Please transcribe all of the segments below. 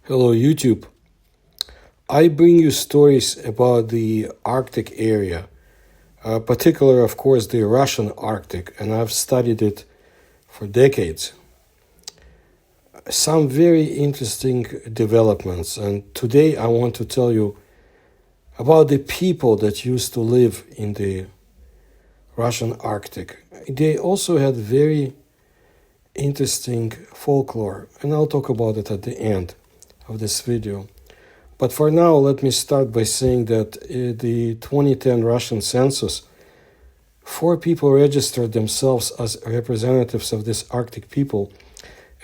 Hello, YouTube. I bring you stories about the Arctic area, particular, of course, the Russian Arctic, and I've studied it for decades. Some very interesting developments, and today I want to tell you about the people that used to live in the Russian Arctic. They also had very interesting folklore, and I'll talk about it at the end of this video. But for now, let me start by saying that the 2010 Russian census, 4 people registered themselves as representatives of this Arctic people,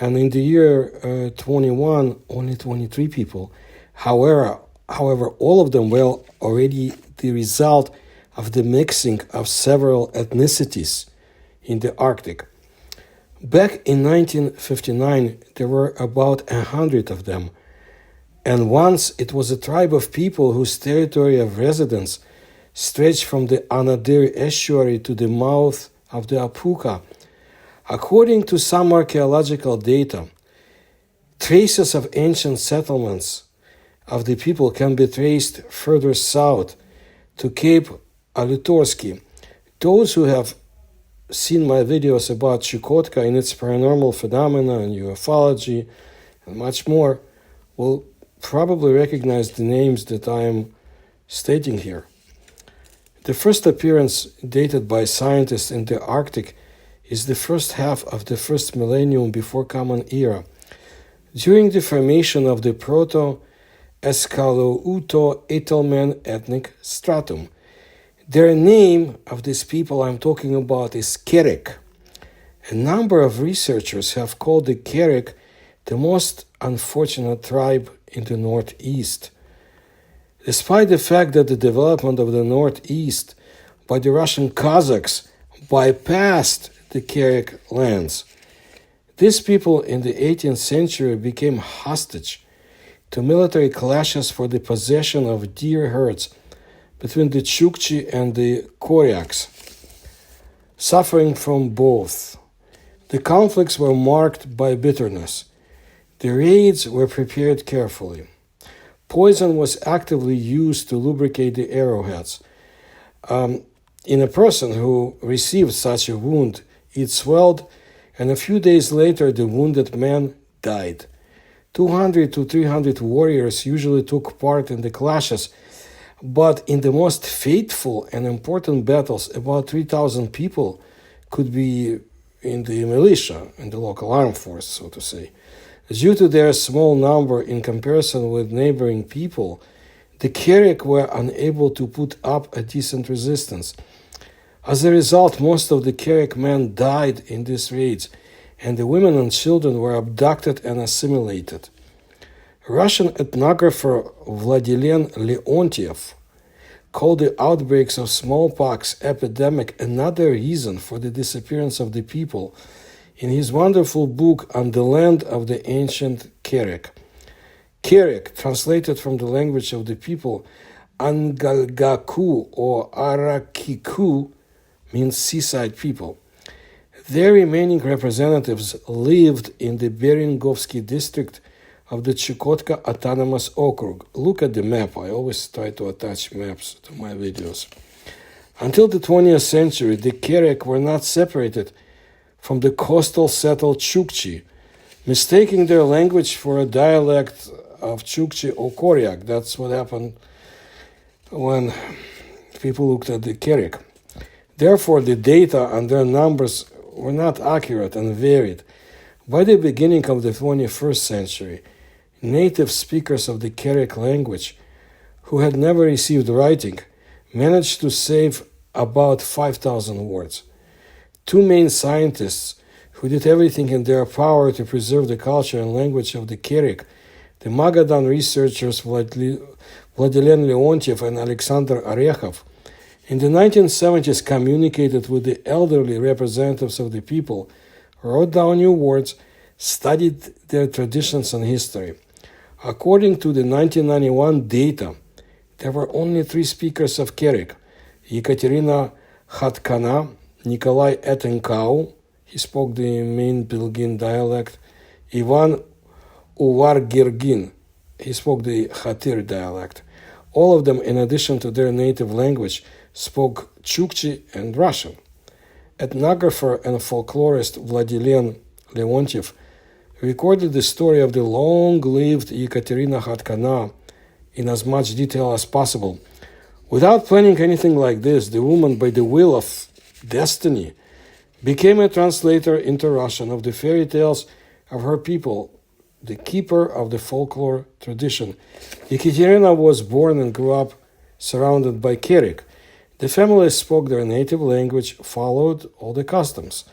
and in the year 21, only 23 people. However, all of them were already the result of the mixing of several ethnicities in the Arctic. Back in 1959, there were about 100 of them, and once it was a tribe of people whose territory of residence stretched from the Anadyr estuary to the mouth of the Apuka. According to some archaeological data, traces of ancient settlements of the people can be traced further south to Cape Alutorsky. Those who have seen my videos about Chukotka and its paranormal phenomena and ufology and much more will probably recognize the names that I am stating here. The first appearance dated by scientists in the Arctic is the first half of the first millennium before Common Era, during the formation of the Proto-Escaleuto-Etelmen ethnic stratum. Their name of these people I'm talking about is Kerek. A number of researchers have called the Kerek the most unfortunate tribe in the Northeast. Despite the fact that the development of the Northeast by the Russian Cossacks bypassed the Kerek lands, these people in the 18th century became hostage to military clashes for the possession of deer herds between the Chukchi and the Koryaks, suffering from both. The conflicts were marked by bitterness. The raids were prepared carefully. Poison was actively used to lubricate the arrowheads. In a person who received such a wound, it swelled, and a few days later the wounded man died. 200 to 300 warriors usually took part in the clashes, but in the most fateful and important battles, about 3,000 people could be in the militia, in the local armed force, so to say. Due to their small number in comparison with neighboring people, the Kerek were unable to put up a decent resistance. As a result, most of the Kerek men died in these raids, and the women and children were abducted and assimilated. Russian ethnographer Vladimir Leontiev called the outbreaks of smallpox epidemic another reason for the disappearance of the people in his wonderful book On the Land of the Ancient Kerek. Kerek, translated from the language of the people, Angalgaku or Arakiku, means seaside people. Their remaining representatives lived in the Berengovsky district of the Chukotka Autonomous Okrug. Look at the map. I always try to attach maps to my videos. Until the 20th century, the Kerek were not separated from the coastal settled Chukchi, mistaking their language for a dialect of Chukchi or Koryak. That's what happened when people looked at the Kerek. Therefore, the data on their numbers were not accurate and varied. By the beginning of the 21st century, native speakers of the Kerek language, who had never received writing, managed to save about 5,000 words. 2 main scientists who did everything in their power to preserve the culture and language of the Kerek, the Magadan researchers Vladimir Leontiev and Alexander Orekhov, in the 1970s communicated with the elderly representatives of the people, wrote down new words, studied their traditions and history. According to the 1991 data, there were only 3 speakers of Kerek: Ekaterina Khatkana, Nikolai Etenkau, he spoke the main Bilgin dialect, Ivan Uvargirgin, he spoke the Khatir dialect. All of them, in addition to their native language, spoke Chukchi and Russian. Ethnographer and folklorist Vladimir Leontiev recorded the story of the long-lived Ekaterina Khatkana in as much detail as possible. Without planning anything like this, the woman, by the will of destiny, became a translator into Russian of the fairy tales of her people, the keeper of the folklore tradition. Ekaterina was born and grew up surrounded by Kerek. The family spoke their native language, followed all the customs.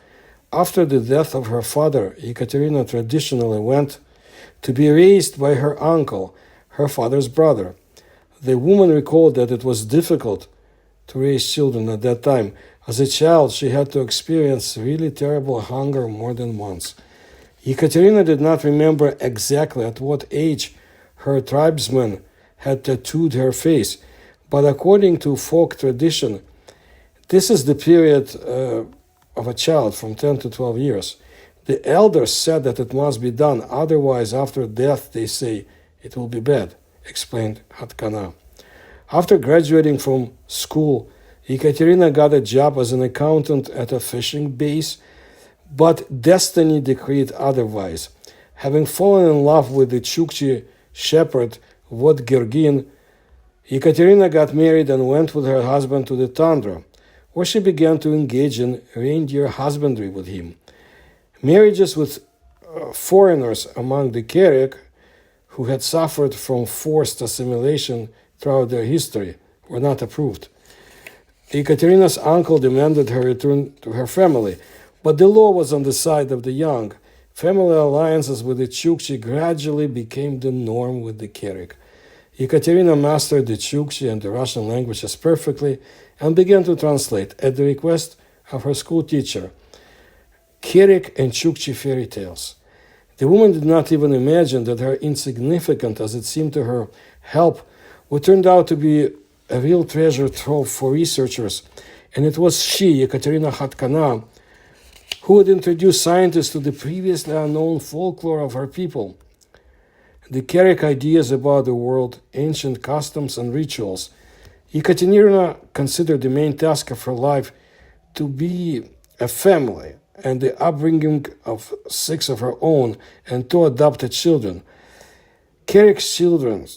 After the death of her father, Ekaterina traditionally went to be raised by her uncle, her father's brother. The woman recalled that it was difficult to raise children at that time. As a child, she had to experience really terrible hunger more than once. Ekaterina did not remember exactly at what age her tribesmen had tattooed her face, but according to folk tradition, this is the period of a child from 10 to 12 years. The elders said that it must be done, otherwise after death, they say, it will be bad, explained Khatkana. After graduating from school, Ekaterina got a job as an accountant at a fishing base, but destiny decreed otherwise. Having fallen in love with the Chukchi shepherd Vod Gergin, Ekaterina got married and went with her husband to the tundra, where she began to engage in reindeer husbandry with him. Marriages with foreigners among the Kerek, who had suffered from forced assimilation throughout their history, were not approved. Ekaterina's uncle demanded her return to her family, but the law was on the side of the young. Family alliances with the Chukchi gradually became the norm with the Kerek. Ekaterina mastered the Chukchi and the Russian languages perfectly and began to translate, at the request of her school teacher, Kerek and Chukchi fairy tales. The woman did not even imagine that her insignificant, as it seemed to her, help would turn out to be a real treasure trove for researchers, and it was she, Ekaterina Khatkana, who would introduce scientists to the previously unknown folklore of her people. The Kerek ideas about the world, ancient customs and rituals. Ekaterina considered the main task of her life to be a family and the upbringing of 6 of her own and 2 adopted children. Kerek's children,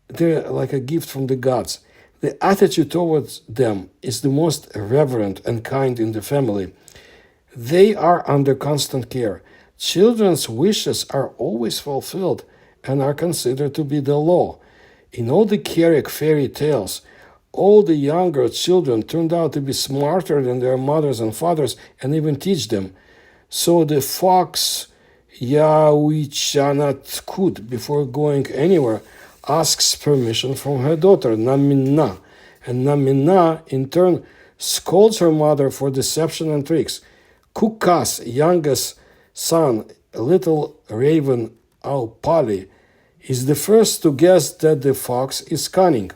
they're like a gift from the gods. The attitude towards them is the most reverent and kind in the family. They are under constant care. Children's wishes are always fulfilled and are considered to be the law. In all the Kerek fairy tales, all the younger children turned out to be smarter than their mothers and fathers and even teach them. So the fox Yawichanat Kut, before going anywhere, asks permission from her daughter, Naminna, and Naminna, in turn, scolds her mother for deception and tricks. Kukas, youngest son, little raven Aupali, is the first to guess that the fox is cunning.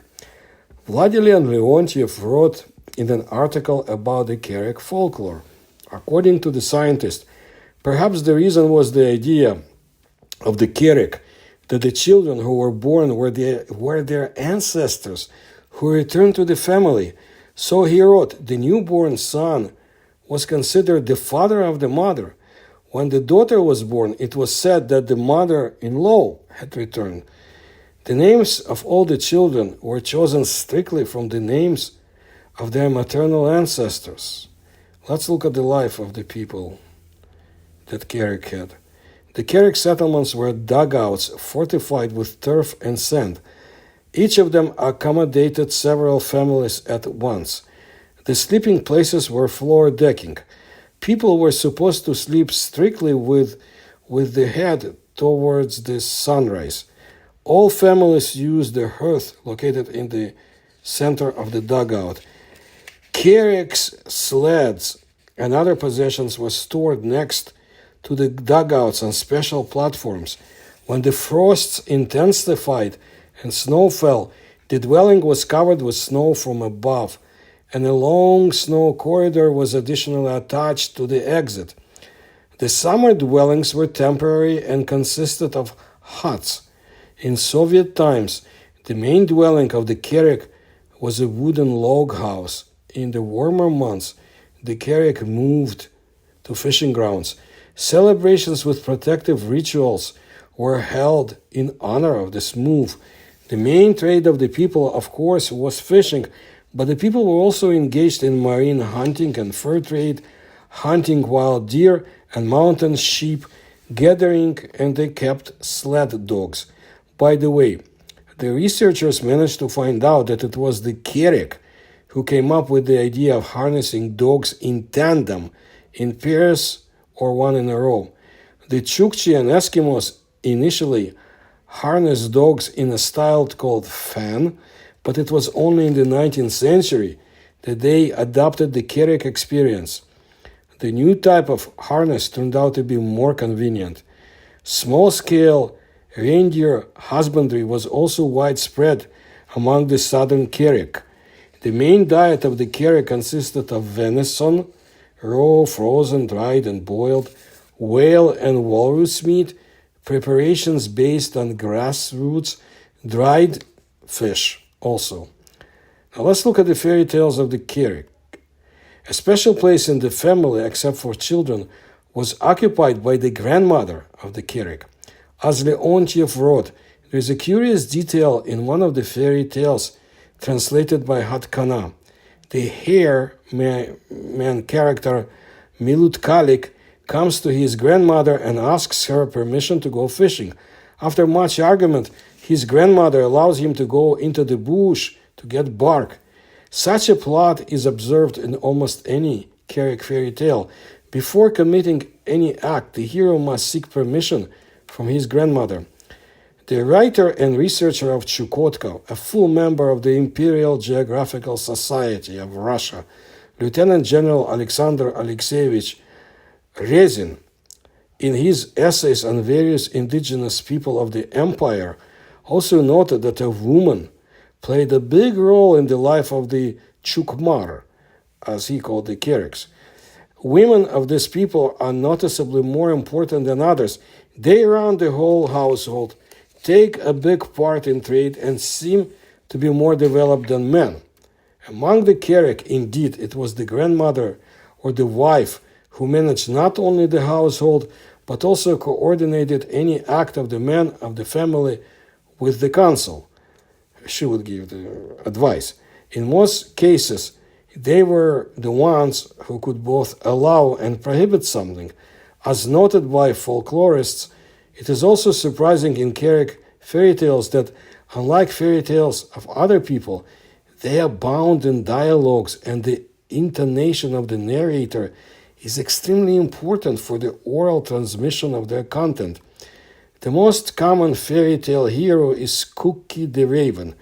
Vladimir Leontiev wrote in an article about the Kerek folklore. According to the scientist, perhaps the reason was the idea of the Kerek that the children who were born were their ancestors who returned to the family. So he wrote, the newborn son was considered the father of the mother. When the daughter was born, it was said that the mother-in-law had returned. The names of all the children were chosen strictly from the names of their maternal ancestors. Let's look at the life of the people that Kerek had. The Kerek settlements were dugouts fortified with turf and sand. Each of them accommodated several families at once. The sleeping places were floor decking. People were supposed to sleep strictly with the head towards the sunrise. All families used the hearth located in the center of the dugout. Kerek's sleds and other possessions were stored next to the dugouts on special platforms. When the frosts intensified and snow fell, the dwelling was covered with snow from above, and a long snow corridor was additionally attached to the exit. The summer dwellings were temporary and consisted of huts. In Soviet times, the main dwelling of the Kerek was a wooden log house. In the warmer months, the Kerek moved to fishing grounds. Celebrations with protective rituals were held in honor of this move. The main trade of the people, of course, was fishing, but the people were also engaged in marine hunting and fur trade, hunting wild deer and mountain sheep, gathering, and they kept sled dogs. By the way, the researchers managed to find out that it was the Kerek who came up with the idea of harnessing dogs in tandem, in pairs or one in a row. The Chukchi and Eskimos initially harnessed dogs in a style called fan, but it was only in the 19th century that they adopted the Kerek experience. The new type of harness turned out to be more convenient. Small-scale reindeer husbandry was also widespread among the southern Kerek. The main diet of the Kerek consisted of venison, raw, frozen, dried, and boiled, whale and walrus meat, preparations based on grass roots, dried fish also. Now let's look at the fairy tales of the Kerek. A special place in the family, except for children, was occupied by the grandmother of the Kerek. As Leontiev wrote, there is a curious detail in one of the fairy tales translated by Hatkana. The hare man character Milut Kalik comes to his grandmother and asks her permission to go fishing. After much argument, his grandmother allows him to go into the bush to get bark. Such a plot is observed in almost any Kerek fairy tale. Before committing any act, the hero must seek permission from his grandmother. The writer and researcher of Chukotka, a full member of the Imperial Geographical Society of Russia, Lieutenant General Alexander Alexeyevich Rezin, in his essays on various indigenous people of the empire, also noted that a woman played a big role in the life of the Chukmar, as he called the Kereks. Women of this people are noticeably more important than others. They run the whole household, take a big part in trade, and seem to be more developed than men. Among the Kerek, indeed, it was the grandmother or the wife who managed not only the household, but also coordinated any act of the man of the family with the council. She would give the advice. In most cases, they were the ones who could both allow and prohibit something. As noted by folklorists, it is also surprising in Kerek fairy tales that, unlike fairy tales of other people, they abound in dialogues, and the intonation of the narrator is extremely important for the oral transmission of their content. The most common fairy tale hero is Cookie the Raven.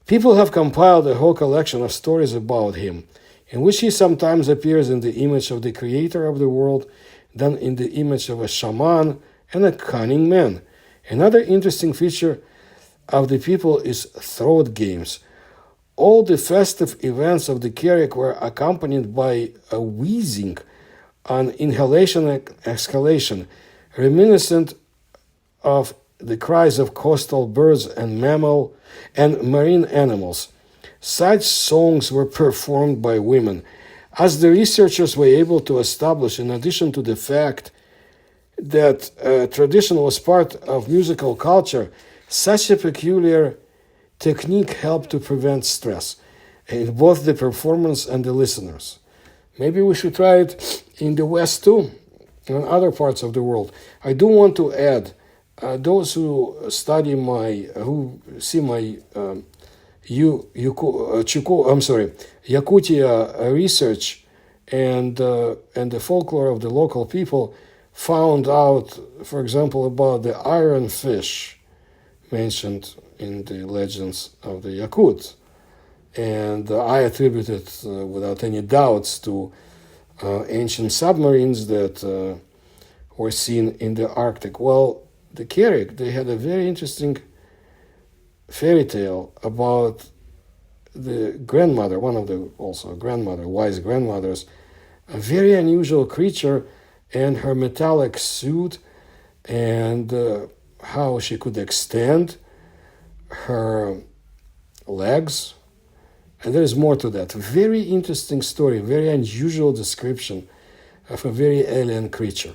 People have compiled a whole collection of stories about him, in which he sometimes appears in the image of the creator of the world, then in the image of a shaman and a cunning man. Another interesting feature of the people is throat games. All the festive events of the Kerek were accompanied by a wheezing, an inhalation exhalation, reminiscent of the cries of coastal birds and mammal and marine animals. Such songs were performed by women. As the researchers were able to establish, in addition to the fact that tradition was part of musical culture, such a peculiar technique helped to prevent stress in both the performance and the listeners. Maybe we should try it in the West too, in other parts of the world. I do want to add, those who study who see my Yakutia research and the folklore of the local people, found out, for example, about the iron fish mentioned in the legends of the Yakut. And I attribute it without any doubts to ancient submarines that were seen in the Arctic. Well, the Kerek, they had a very interesting fairy tale about the grandmother, one of the also grandmother, wise grandmothers, a very unusual creature, and her metallic suit and how she could extend her legs. And there is more to that. Very interesting story, very unusual description of a very alien creature.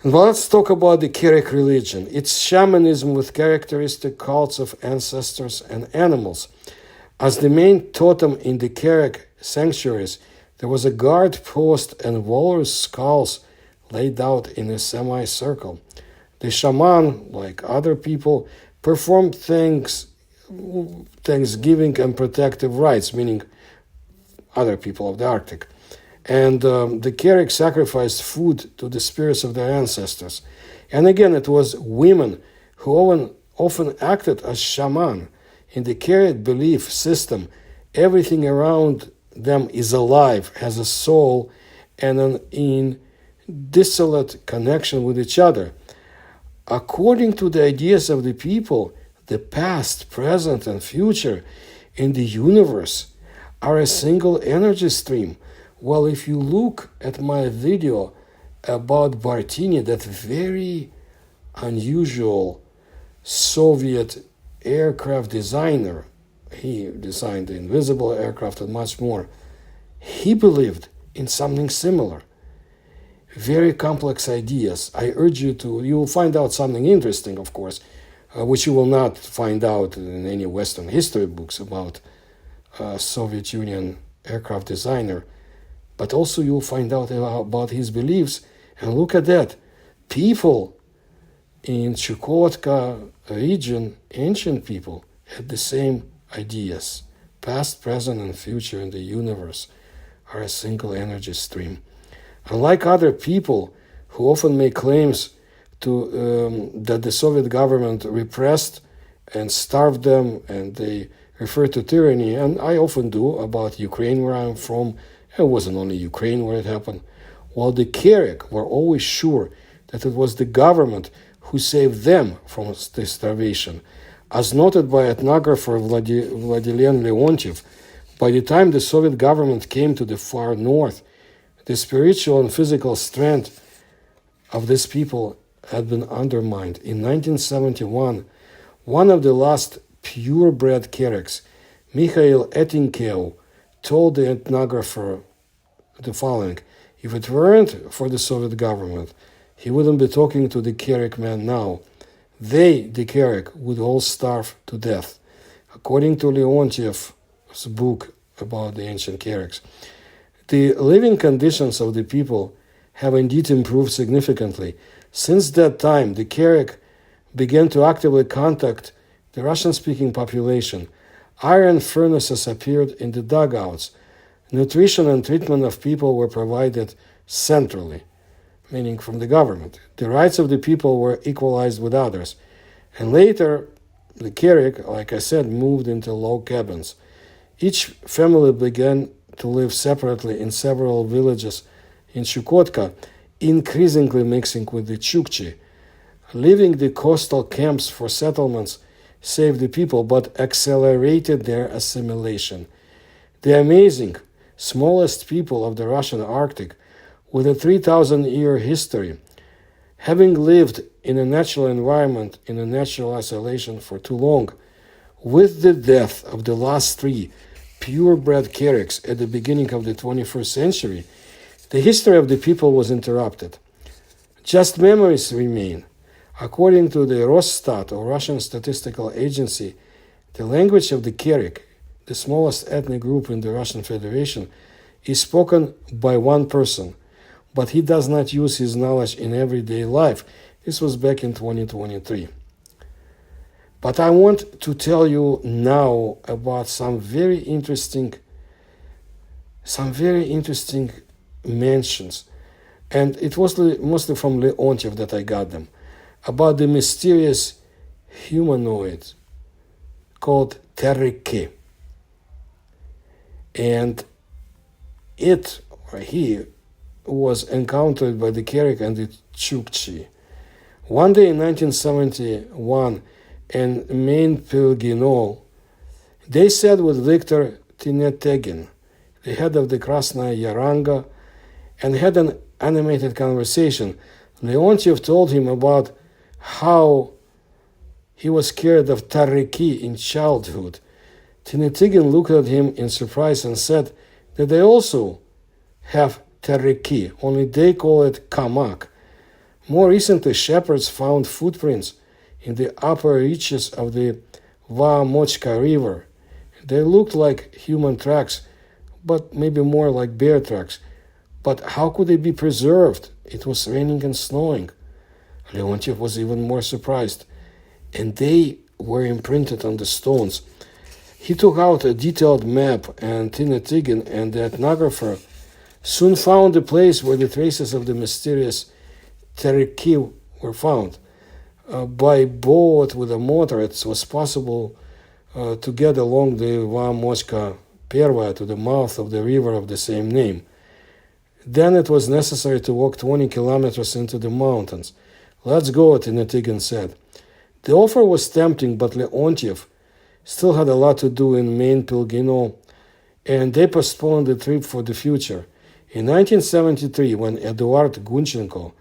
And let's talk about the Kerek religion. It's shamanism with characteristic cults of ancestors and animals. As the main totem in the Kerek sanctuaries, there was a guard post and walrus skulls laid out in a semicircle. The shaman, like other people, performed thanksgiving and protective rites, meaning other people of the Arctic. And the Kerek sacrificed food to the spirits of their ancestors. And again, it was women who often acted as shaman. In the Kerek belief system, everything around them is alive, has a soul, and an indissoluble connection with each other. According to the ideas of the people, the past, present, and future in the universe are a single energy stream. Well, if you look at my video about Bartini, that very unusual Soviet aircraft designer, he designed the invisible aircraft and much more, he believed in something similar. Very complex ideas. I urge you will find out something interesting, of course, which you will not find out in any Western history books about Soviet Union aircraft designer. But also you'll find out about his beliefs. And look at that. People in Chukotka region, ancient people, had the same ideas. Past, present, and future in the universe are a single energy stream. Unlike other people who often make claims that the Soviet government repressed and starved them, and they refer to tyranny, and I often do, about Ukraine where I'm from. It wasn't only Ukraine where it happened. While the Kerek were always sure that it was the government who saved them from the starvation. As noted by ethnographer Vladimir Leontiev, by the time the Soviet government came to the far north, the spiritual and physical strength of these people had been undermined. In 1971, one of the last purebred Kereks, Mikhail Etinkev, told the ethnographer the following: if it weren't for the Soviet government, he wouldn't be talking to the Kerek man now. They, the Kerek, would all starve to death. According to Leontiev's book about the ancient Kereks, the living conditions of the people have indeed improved significantly. Since that time, the Kerek began to actively contact the Russian-speaking population. Iron furnaces appeared in the dugouts. Nutrition and treatment of people were provided centrally, meaning from the government. The rights of the people were equalized with others. And later, the Kerek, like I said, moved into log cabins. Each family began to live separately in several villages in Chukotka, increasingly mixing with the Chukchi. Leaving the coastal camps for settlements saved the people, but accelerated their assimilation. The amazing, smallest people of the Russian Arctic, with a 3,000-year history, having lived in a natural environment, in a natural isolation for too long, with the death of the last three purebred Kereks at the beginning of the 21st century, the history of the people was interrupted. Just memories remain. According to the Rosstat, or Russian Statistical Agency, the language of the Kerek, the smallest ethnic group in the Russian Federation, is spoken by one person, but he does not use his knowledge in everyday life. This was back in 2023. But I want to tell you now about some very interesting mentions, and it was mostly from Leontiev that I got them, about the mysterious humanoid called Kerek. And he was encountered by the Kerek and the Chukchi. One day in 1971, in Main Pilginol, they sat with Viktor Tinetegin, the head of the Krasnaya Yaranga, and had an animated conversation. Leontiev told him about how he was scared of tariki in childhood. Tinatigin looked at him in surprise and said that they also have tariki, only they call it kamak. More recently, shepherds found footprints in the upper reaches of the Vamochka River. They looked like human tracks, but maybe more like bear tracks. But how could they be preserved? It was raining and snowing. Leontiev was even more surprised. And they were imprinted on the stones. He took out a detailed map, and Tinatigin and the ethnographer soon found the place where the traces of the mysterious Tereki were found. By boat with a motor, it was possible to get along the Vamochka Perva to the mouth of the river of the same name. Then it was necessary to walk 20 kilometers into the mountains. Let's go, Tinatigin said. The offer was tempting, but Leontiev still had a lot to do in Main Pilgino, and they postponed the trip for the future. In 1973, when Eduard Gunchenko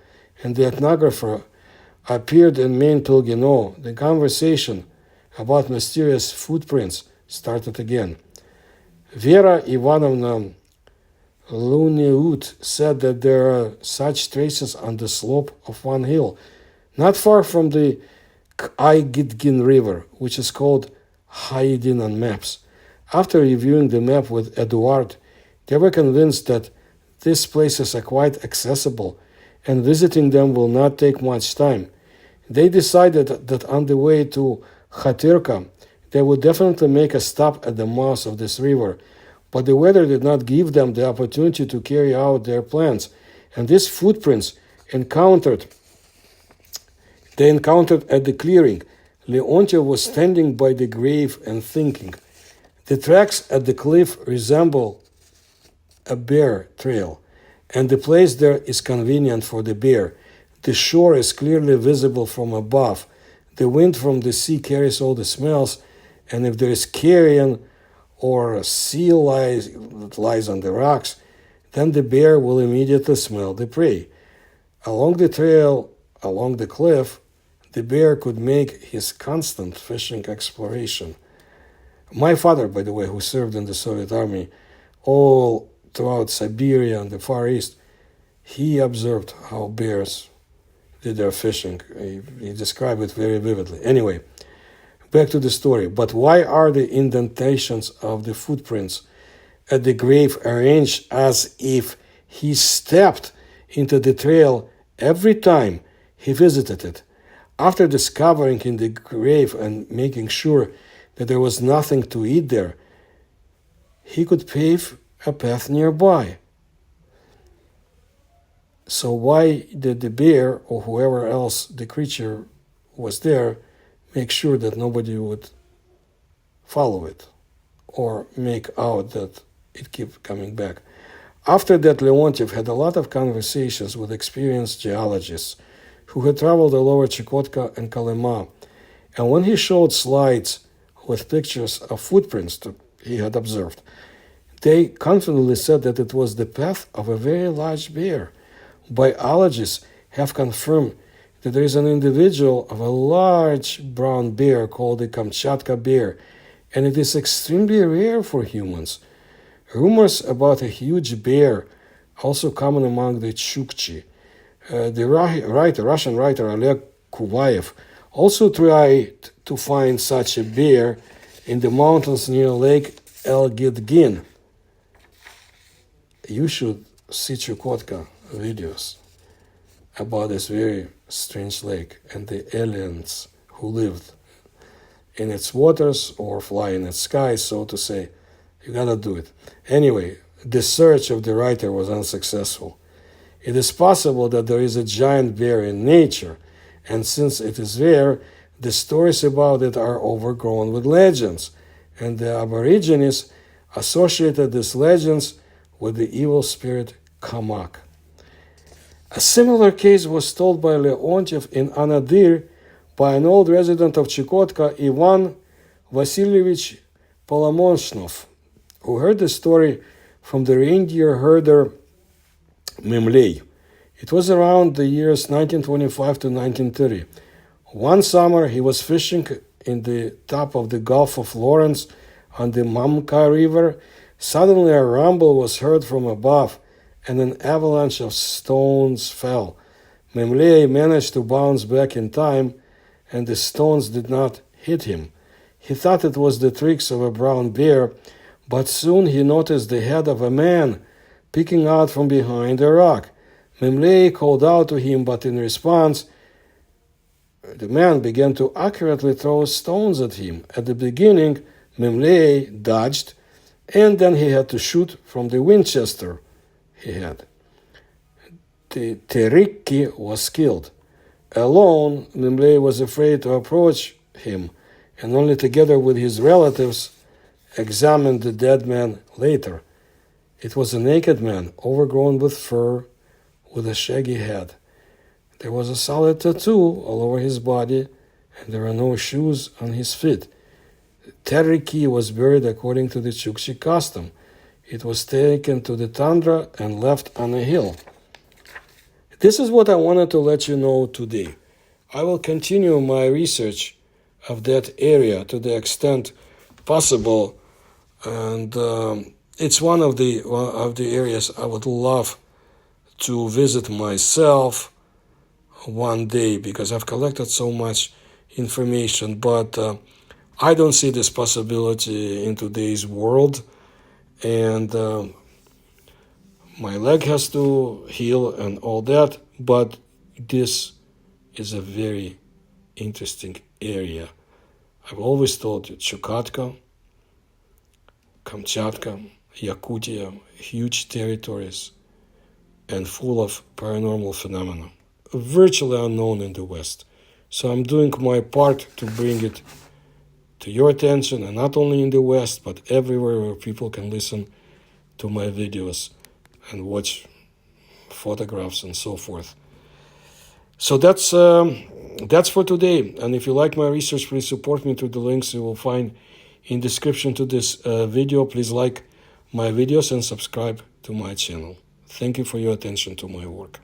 and the ethnographer appeared in Main Pilgino, the conversation about mysterious footprints started again. Vera Ivanovna Luneut said that there are such traces on the slope of one hill, not far from the Aigidgin River, which is called Haidin on maps. After reviewing the map with Eduard, they were convinced that these places are quite accessible and visiting them will not take much time. They decided that on the way to Khatyrka, they would definitely make a stop at the mouth of this river, but the weather did not give them the opportunity to carry out their plans, and these footprints they encountered at the clearing. Leontiev was standing by the grave and thinking. The tracks at the cliff resemble a bear trail, and the place there is convenient for the bear. The shore is clearly visible from above. The wind from the sea carries all the smells, and if there is carrion or a seal that lies on the rocks, then the bear will immediately smell the prey. Along the trail, along the cliff, the bear could make his constant fishing exploration. My father, by the way, who served in the Soviet Army all throughout Siberia and the Far East, he observed how bears did their fishing. He described it very vividly. Anyway, back to the story. But why are the indentations of the footprints at the grave arranged as if he stepped into the trail every time he visited it? After discovering in the grave and making sure that there was nothing to eat there, he could pave a path nearby. So why did the bear, or whoever else the creature was there, make sure that nobody would follow it or make out that it kept coming back? After that, Leontiev had a lot of conversations with experienced geologists who had traveled all over Chukotka and Kolyma, and when he showed slides with pictures of footprints that he had observed, they confidently said that it was the path of a very large bear. Biologists have confirmed that there is an individual of a large brown bear called the Kamchatka bear, and it is extremely rare for humans. Rumors about a huge bear also common among the Chukchi. The Russian writer Oleg Kuvayev also tried to find such a bear in the mountains near Lake Elgidgin. You should see Chukotka videos about this very strange lake and the aliens who lived in its waters or fly in its sky, so to say. You gotta do it. Anyway, the search of the writer was unsuccessful. It is possible that there is a giant bear in nature, and since it is rare, the stories about it are overgrown with legends, and the Aborigines associated these legends with the evil spirit Kamak. A similar case was told by Leontiev in Anadyr by an old resident of Chukotka, Ivan Vasilievich Polomonoshnov, who heard the story from the reindeer herder Memley. It was around the years 1925 to 1930. One summer, he was fishing in the top of the Gulf of Lawrence on the Mamka River. Suddenly, a rumble was heard from above, and an avalanche of stones fell. Memley managed to bounce back in time, and the stones did not hit him. He thought it was the tricks of a brown bear, but soon he noticed the head of a man peeking out from behind a rock. Memley called out to him, but in response, the man began to accurately throw stones at him. At the beginning, Memley dodged, and then he had to shoot from the Winchester he had. The Kerek was killed. Alone, Memley was afraid to approach him, and only together with his relatives examined the dead man later. It was a naked man, overgrown with fur, with a shaggy head. There was a solid tattoo all over his body, and there were no shoes on his feet. Kerek was buried according to the Chukchi custom. It was taken to the tundra and left on a hill. This is what I wanted to let you know today. I will continue my research of that area to the extent possible, and it's one of the areas I would love to visit myself one day, because I've collected so much information, but I don't see this possibility in today's world, and my leg has to heal and all that, but this is a very interesting area. I've always told you, Chukotka, Kamchatka, Yakutia, huge territories and full of paranormal phenomena, virtually unknown in the West. So I'm doing my part to bring it to your attention, and not only in the West, but everywhere where people can listen to my videos and watch photographs and so forth. So that's for today. And if you like my research, please support me through the links you will find in description to this video. Please like my videos and subscribe to my channel. Thank you for your attention to my work.